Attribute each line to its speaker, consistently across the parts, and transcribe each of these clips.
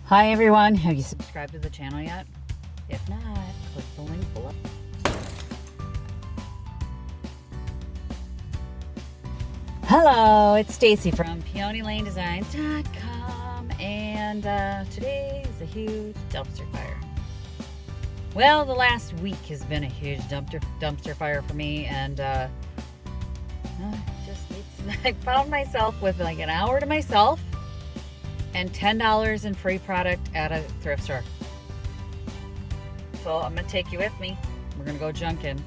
Speaker 1: Hi everyone, have you subscribed to the channel yet? If not, click the link below. Hello, it's Stacy from PeonyLaneDesigns.com, and today is a huge dumpster fire. Well, the last week has been a huge dumpster fire for me, and I found myself with like an hour to myself and $10 in free product at a thrift store. So I'm gonna take you with me. We're gonna go Junkin.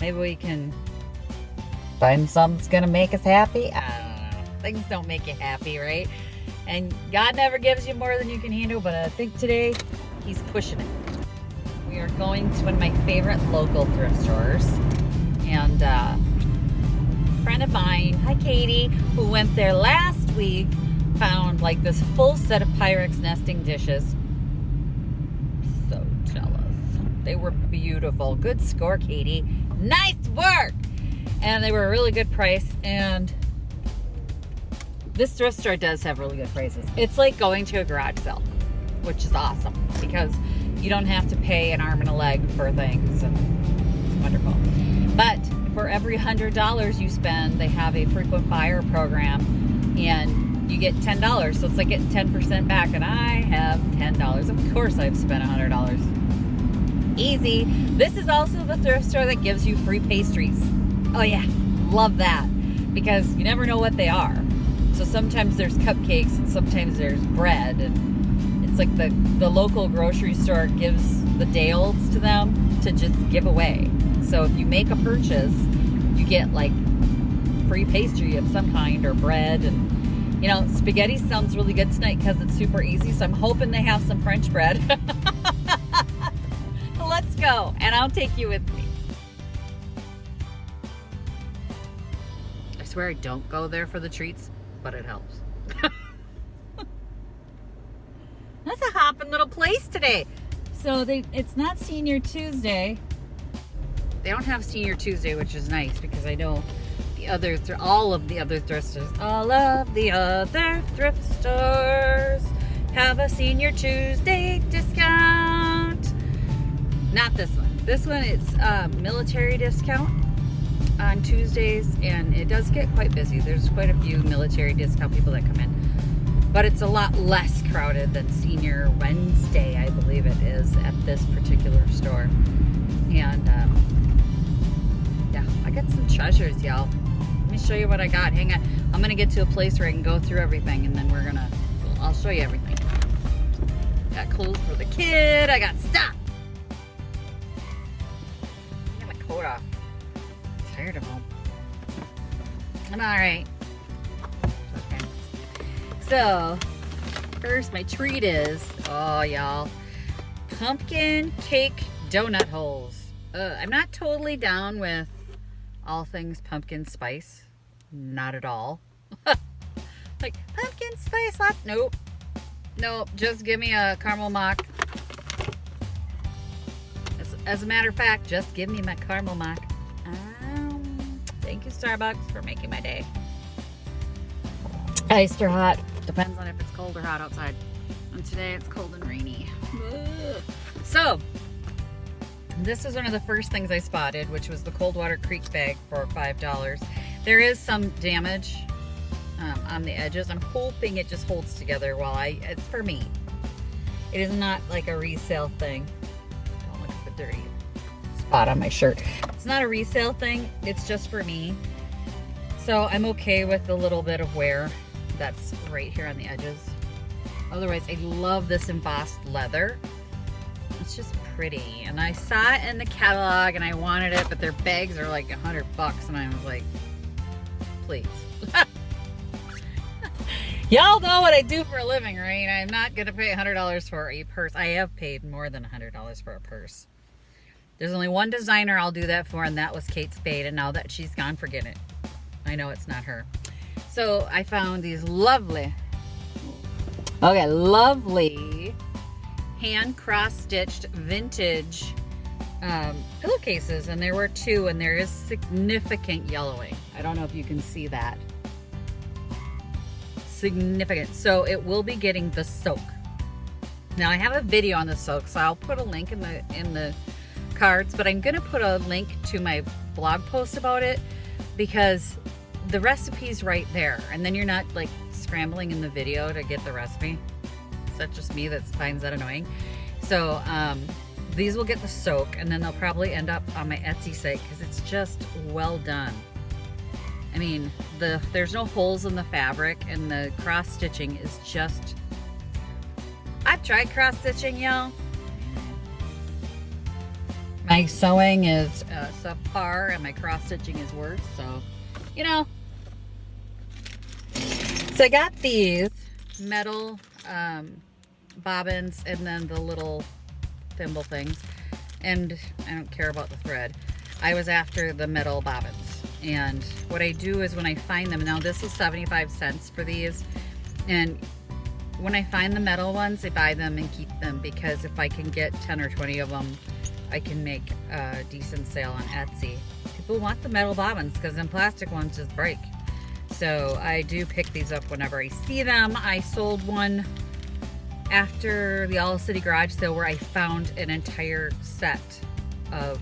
Speaker 1: Maybe we can find something that's gonna make us happy. I don't know. Things don't make you happy, right? And God never gives you more than you can handle, but I think today He's pushing it. We are going to one of my favorite local thrift stores, and a friend of mine, hi Katie, who went there last week, found like this full set of Pyrex nesting dishes. So jealous. They were beautiful. Good score, Katie. Nice work! And they were a really good price, and this thrift store does have really good prices. It's like going to a garage sale, which is awesome because you don't have to pay an arm and a leg for things, and it's wonderful. But for every $100 you spend, they have a frequent buyer program, and you get $10. So it's like getting 10% back, and I have $10. Of course I've spent $100. Easy. This is also the thrift store that gives you free pastries. Oh yeah, love that, because you never know what they are. So sometimes there's cupcakes and sometimes there's bread, and it's like the local grocery store gives the day olds to them to just give away. So if you make a purchase, you get like free pastry of some kind or bread. And you know, spaghetti sounds really good tonight because it's super easy, so I'm hoping they have some French bread. Let's go, and I'll take you with me. I swear I don't go there for the treats, but it helps. That's a hopping little place today. So it's not Senior Tuesday. They don't have Senior Tuesday, which is nice because I know all of the other thrift stores have a Senior Tuesday discount. Not this one. This one, it's military discount on Tuesdays, and it does get quite busy. There's quite a few military discount people that come in, but it's a lot less crowded than Senior Wednesday, I believe it is, at this particular store. And yeah, I got some treasures, y'all. Let me show you what I got. Hang on. I'm gonna get to a place where I can go through everything, and then I'll show you everything. Got clothes for the kid. I got stuff. I got my coat off. I'm tired of them. I'm alright. Okay. So, first my treat is, oh y'all, pumpkin cake donut holes. I'm not totally down with all things pumpkin spice. Not at all. Like, pumpkin spice latte. Nope. Nope. Just give me a caramel mock. As a matter of fact, just give me my caramel mock. Thank you, Starbucks, for making my day. Iced or hot. Depends on if it's cold or hot outside. And today it's cold and rainy. So, this is one of the first things I spotted, which was the Coldwater Creek bag for $5. There is some damage on the edges. I'm hoping it just holds together while it's for me. It is not like a resale thing. Don't look at the dirty spot on my shirt. It's not a resale thing. It's just for me. So I'm okay with the little bit of wear that's right here on the edges. Otherwise, I love this embossed leather. It's just pretty, and I saw it in the catalog and I wanted it, but their bags are like $100, and I was like, please. Y'all know what I do for a living, right? I'm not gonna pay $100 for a purse. I have paid more than $100 for a purse. There's only one designer I'll do that for, and that was Kate Spade, and now that she's gone, forget it. I know it's not her. So I found these lovely hand cross-stitched vintage pillowcases, and there were two, and there is significant yellowing. I don't know if you can see that. Significant. So it will be getting the soak. Now I have a video on the soak, so I'll put a link in the cards, but I'm gonna put a link to my blog post about it because the recipe's right there, and then you're not like scrambling in the video to get the recipe. Is that just me that finds that annoying? So these will get the soak, and then they'll probably end up on my Etsy site because it's just well done. I mean, there's no holes in the fabric, and the cross stitching is just, I've tried cross stitching, y'all. My sewing is subpar and my cross stitching is worse, so, you know. So I got these metal bobbins and then the little thimble things, and I don't care about the thread. I was after the metal bobbins. And what I do is when I find them, now this is 75 cents for these, and when I find the metal ones, I buy them and keep them, because if I can get 10 or 20 of them, I can make a decent sale on Etsy. People want the metal bobbins because then plastic ones just break. So I do pick these up whenever I see them. I sold one after the All City Garage sale where I found an entire set of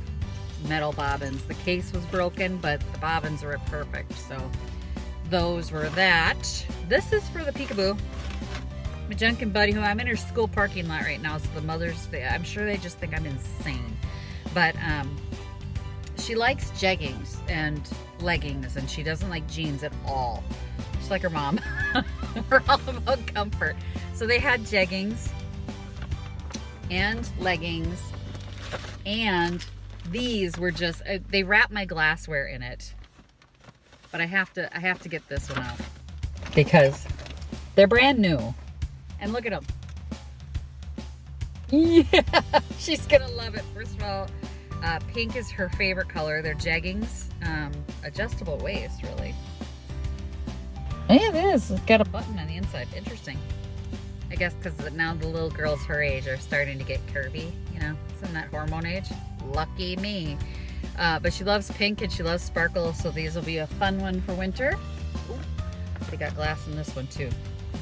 Speaker 1: metal bobbins. The case was broken, but the bobbins were perfect. So those were that. This is for the Peekaboo. My Junkin buddy, who I'm in her school parking lot right now, so the mothers, I'm sure they just think I'm insane. But she likes jeggings and leggings, and she doesn't like jeans at all. Just like her mom. We're all about comfort. So they had jeggings and leggings, and these were just, they wrapped my glassware in it. But I have to get this one out because they're brand new. And look at them. Yeah, she's gonna love it. First of all, pink is her favorite color. They're jeggings, adjustable waist, really. Yeah, it is. It's got a button on the inside. Interesting. I guess because now the little girls her age are starting to get curvy, you know, it's in that hormone age. Lucky me. But she loves pink and she loves sparkle, so these will be a fun one for winter. Ooh, they got glass in this one too. Yeah.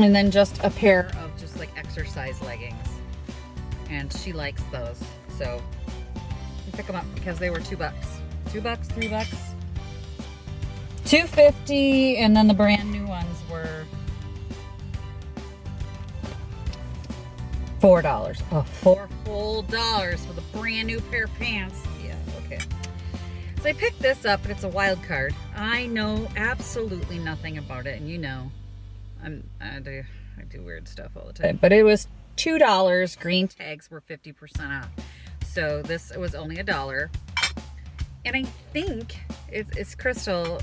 Speaker 1: And then just a pair of just like exercise leggings. And she likes those. So you pick them up because they were $2. $2, $3. $2.50, and then the brand new ones were $4. Oh, $4 full dollars for the brand new pair of pants. Yeah, okay. So I picked this up, and it's a wild card. I know absolutely nothing about it, and you know, I do weird stuff all the time. But it was $2. Green tags were 50% off. So this was only $1. And I think it's crystal,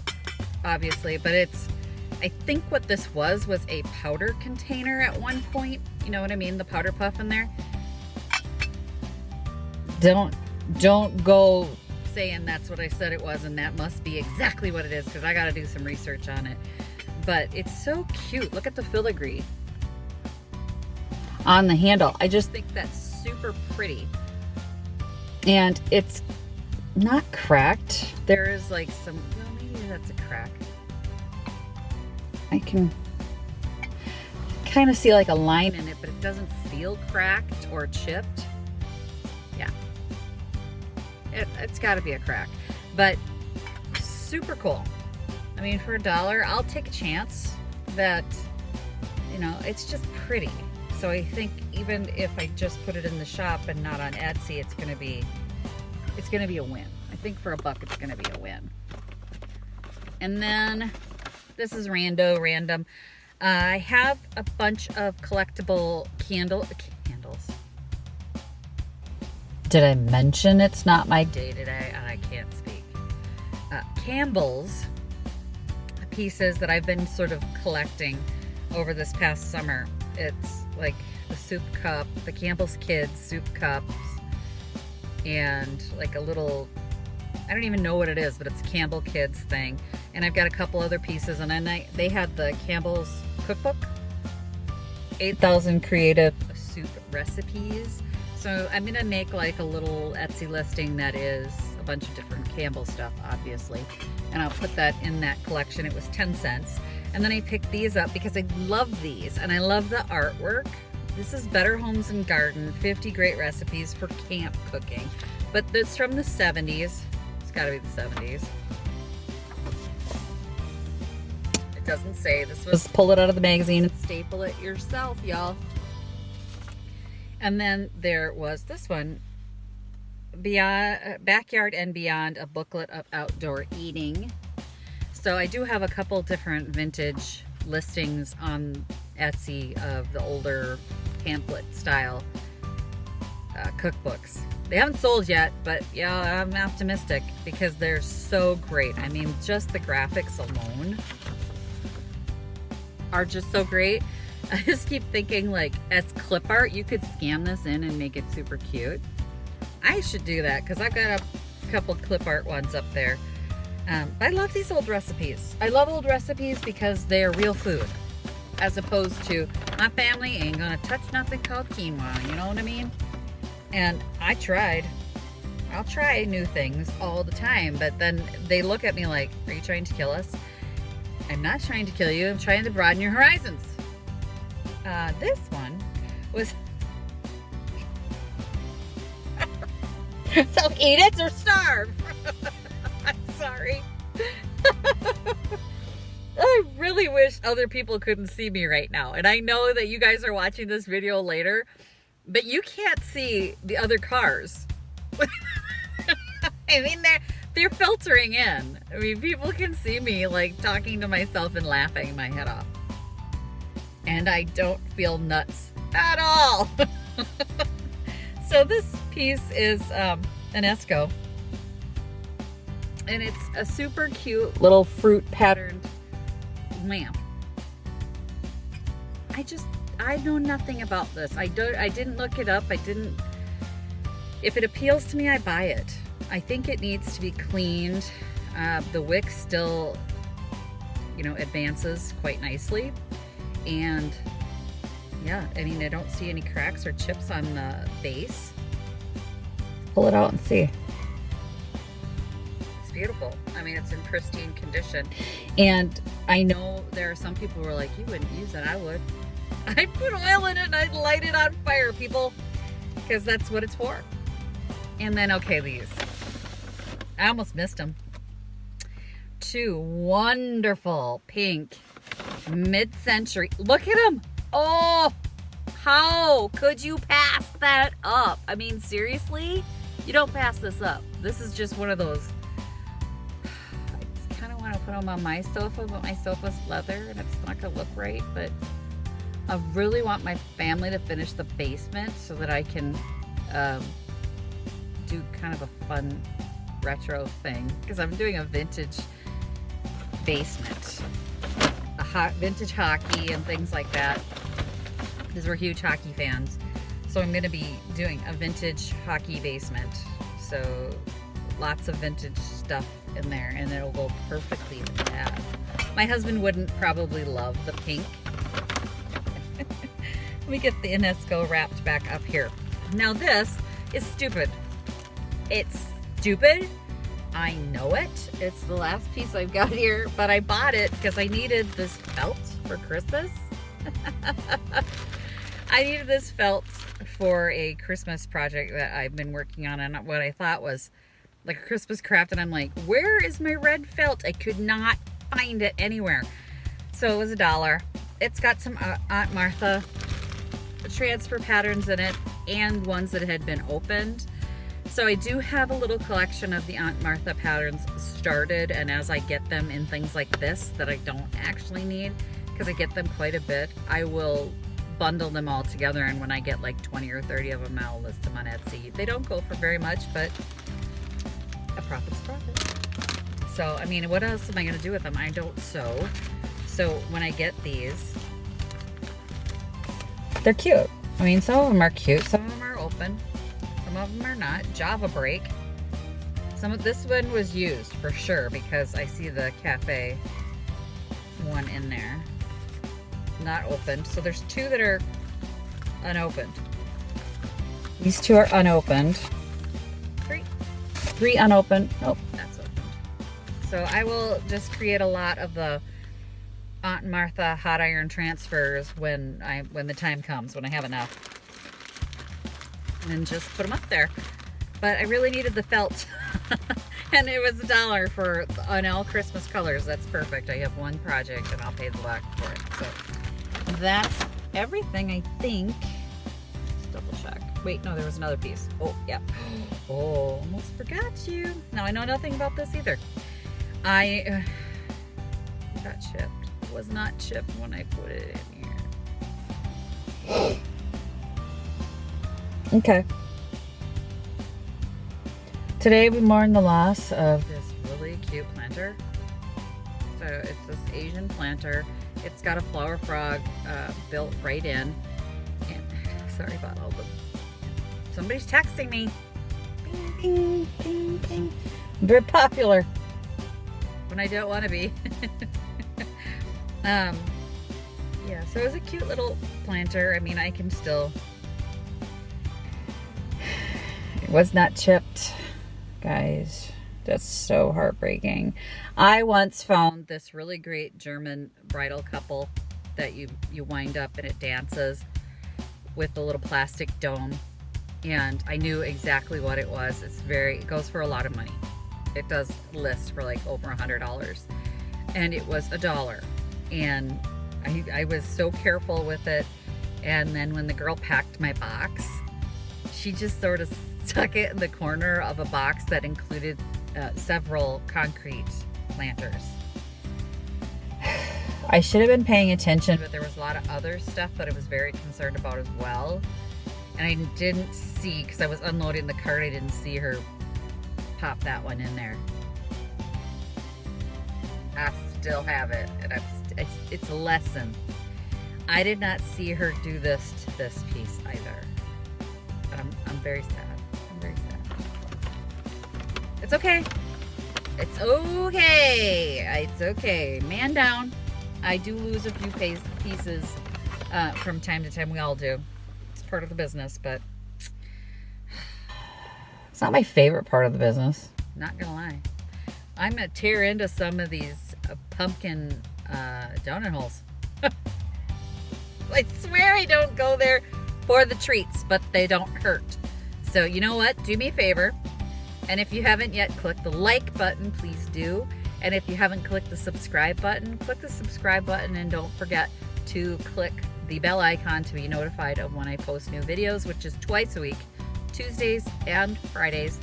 Speaker 1: obviously, but I think what this was a powder container at one point. You know what I mean? The powder puff in there. Don't go saying that's what I said it was and that must be exactly what it is, because I got to do some research on it. But it's so cute. Look at the filigree on the handle. I just think that's super pretty. And it's not cracked. There is like some, well, maybe that's a crack. I can kind of see like a line in it, but it doesn't feel cracked or chipped. Yeah. It's got to be a crack. But super cool. I mean, for $1, I'll take a chance that, you know, it's just pretty. So I think even if I just put it in the shop and not on Etsy, it's gonna be a win. I think for $1, it's gonna be a win. And then this is random. I have a bunch of collectible candles. Did I mention it's not my day today? I can't speak. Campbell's pieces that I've been sort of collecting over this past summer. It's like the soup cup, the Campbell's Kids soup cups, and like a little, I don't even know what it is, but it's a Campbell Kids thing. And I've got a couple other pieces, and then they had the Campbell's cookbook, 8,000 creative soup recipes. So I'm gonna make like a little Etsy listing that is a bunch of different Campbell stuff, obviously. And I'll put that in that collection. It was 10 cents. And then I picked these up because I love these and I love the artwork. This is Better Homes and Garden, 50 great recipes for camp cooking. But it's from the 70s. It's gotta be the 70s. It doesn't say. This was pull it out of the magazine and staple it yourself, y'all. And then there was this one, Backyard and Beyond, a booklet of outdoor eating. So I do have a couple different vintage listings on Etsy of the older pamphlet style cookbooks. They haven't sold yet, but yeah, I'm optimistic because they're so great. I mean, just the graphics alone are just so great. I just keep thinking, like, as clip art, you could scan this in and make it super cute. I should do that because I've got a couple clip art ones up there. I love these old recipes. I love old recipes because they're real food, as opposed to my family ain't gonna touch nothing called quinoa, you know what I mean? And I'll try new things all the time, but then they look at me like, are you trying to kill us? I'm not trying to kill you, I'm trying to broaden your horizons. This one was so eat it or starve. I'm sorry. I really wish other people couldn't see me right now. And I know that you guys are watching this video later, but you can't see the other cars. I mean, they're filtering in. I mean, people can see me like talking to myself and laughing my head off. And I don't feel nuts at all. So this piece is an Esco. And it's a super cute little fruit patterned lamp. I know nothing about this. I didn't look it up. If it appeals to me, I buy it. I think it needs to be cleaned. The wick still, advances quite nicely. And yeah, I mean, I don't see any cracks or chips on the base. Pull it out and see. It's beautiful. I mean, it's in pristine condition. And I know there are some people who are like, you wouldn't use it. I would. I'd put oil in it and I'd light it on fire, people, because that's what it's for. And then, okay, these. I almost missed them. Two wonderful pink mid-century. Look at them. Oh, how could you pass that up? I mean, seriously? You don't pass this up. This is just one of those. I kind of want to put them on my sofa, but my sofa's leather and it's not going to look right. But I really want my family to finish the basement so that I can do kind of a fun retro thing, because I'm doing a vintage basement, vintage hockey and things like that, because we're huge hockey fans. So I'm going to be doing a vintage hockey basement. So lots of vintage stuff in there, and it'll go perfectly with that. My husband wouldn't probably love the pink. Let me get the Inesco wrapped back up here. Now this is stupid. It's stupid. I know it. It's the last piece I've got here, but I bought it because I needed this felt for Christmas. I needed this felt for a Christmas project that I've been working on, and what I thought was like a Christmas craft, and I'm like, where is my red felt? I could not find it anywhere. So it was $1. It's got some Aunt Martha transfer patterns in it and ones that had been opened. So I do have a little collection of the Aunt Martha patterns started, and as I get them in things like this that I don't actually need, because I get them quite a bit, I will bundle them all together, and when I get like 20 or 30 of them, I'll list them on Etsy. They don't go for very much, but a profit's a profit. So, I mean, what else am I going to do with them? I don't sew. So when I get these, they're cute. I mean, some of them are cute, some of them are open. Some of them are not. Java break. Some of this one was used for sure because I see the cafe one in there. Not opened. So there's two that are unopened. These two are unopened. Three unopened. Nope, that's opened. So I will just create a lot of the Aunt Martha hot iron transfers when the time comes, when I have enough. And just put them up there. But I really needed the felt. And it was $1 for on all Christmas colors. That's perfect. I have one project and I'll pay the buck for it. So that's everything, I think. Let's double check. Wait, no, there was another piece. Oh, yeah. Oh, almost forgot you. Now I know nothing about this either. I got chipped. It was not chipped when I put it in here. Okay. Today we mourn the loss of this really cute planter. So it's this Asian planter. It's got a flower frog built right in. And sorry about all the... Somebody's texting me. Bing, bing, bing, bing. I'm very popular when I don't want to be. Yeah, so it was a cute little planter. I mean, I can still... It was not chipped. Guys, that's so heartbreaking. I once found this really great German bridal couple that you wind up and it dances with a little plastic dome, and I knew exactly what it was. It goes for a lot of money. It does list for like over $100, and it was $1. And I was so careful with it. And then when the girl packed my box, she just sort of stuck it in the corner of a box that included several concrete planters. I should have been paying attention, but there was a lot of other stuff that I was very concerned about as well. And I didn't see, because I was unloading the cart, I didn't see her pop that one in there. I still have it, and it's a lesson. I did not see her do this to this piece either. I'm very sad. I'm very sad. It's okay. It's okay. It's okay. Man down. I do lose a few pieces from time to time. We all do. It's part of the business, but it's not my favorite part of the business. Not gonna lie. I'm gonna tear into some of these pumpkin donut holes. I swear I don't go there for the treats, but they don't hurt. So you know what? Do me a favor. And if you haven't yet clicked the like button, please do. And if you haven't clicked the subscribe button, click the subscribe button, and don't forget to click the bell icon to be notified of when I post new videos, which is twice a week, Tuesdays and Fridays.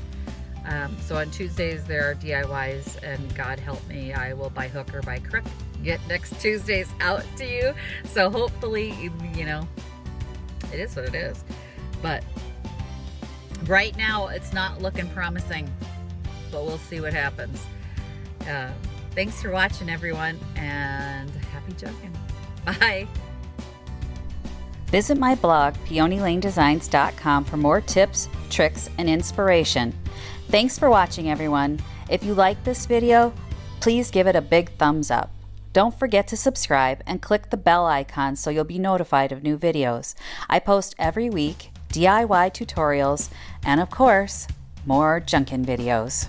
Speaker 1: So on Tuesdays there are DIYs, and God help me, I will by hook or by crook get next Tuesdays out to you. So hopefully, you know, it is what it is. But right now it's not looking promising, but we'll see what happens. Thanks for watching, everyone, and happy junkin'. Bye. Visit my blog, peonylanedesigns.com, for more tips, tricks, and inspiration. Thanks for watching, everyone. If you like this video, please give it a big thumbs up. Don't forget to subscribe and click the bell icon so you'll be notified of new videos. I post every week DIY tutorials and, of course, more junkin' videos.